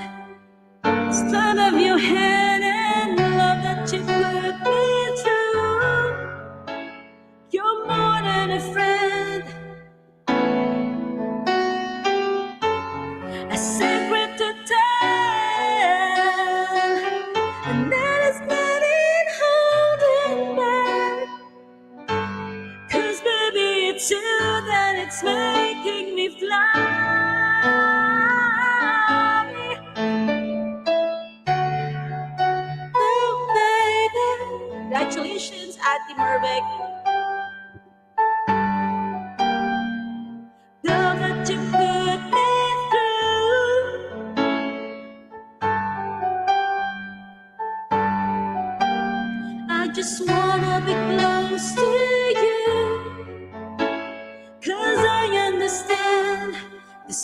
the strength of your hand and love that you put me through. You're more than a friend, a secret to tell, and that is nothing holding back. 'Cause baby, it's you that it's making me fly. Oh baby, congratulations, Ate Mervek. Love that you put me through. I just wanna be close to you, 'cause I understand the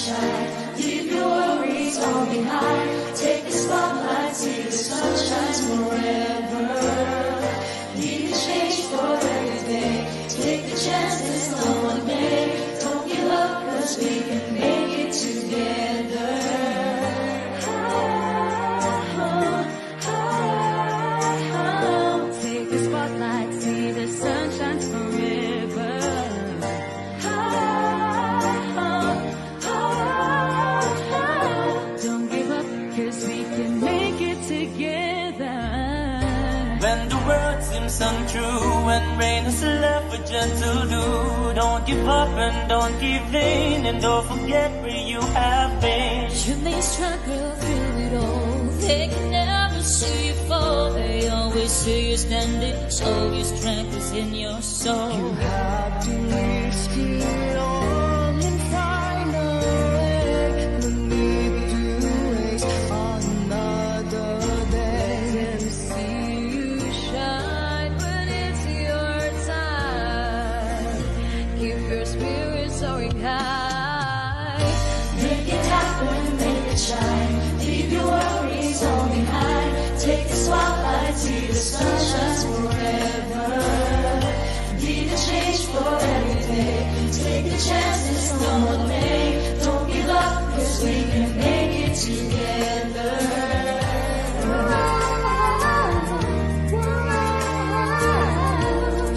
shine. Leave your worries all behind. Take the spotlight, see the sun shines forever. Leave the change for everything. Take the chances no one made. Don't give up, 'cause we can make it together. Take the spotlight, see the sun shines forever. Don't give up, 'cause we can make it together. When the world seems untrue, when rain is left with gentle dew, don't give up and don't give in, and don't forget where you have been. You may struggle through it all. They can never see you fall. They always see you standing, so your strength is in your soul. You have to risk it all and find a way. No need to waste another day. Let me see you shine when it's your time. Keep your spirit soaring high. Make it happen, make it shine. Leave your worries all behind. Take the spotlight, see the sun shines forever. Be the change for everything. Take the chances no one made. Don't give up, 'cause we can make it together.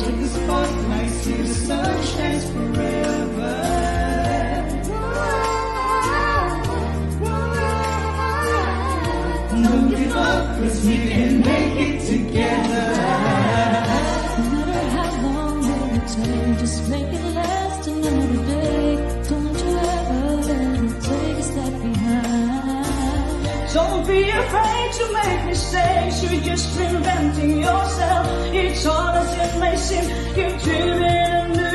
Take the spotlight, see the sun shines forever. Don't give up, 'cause we can make it together. No matter how long it will take, just make it last another day. Don't you ever let it take a step behind. Don't be afraid to make mistakes. You're just reinventing yourself. It's hard as it may seem. You're dreaming a new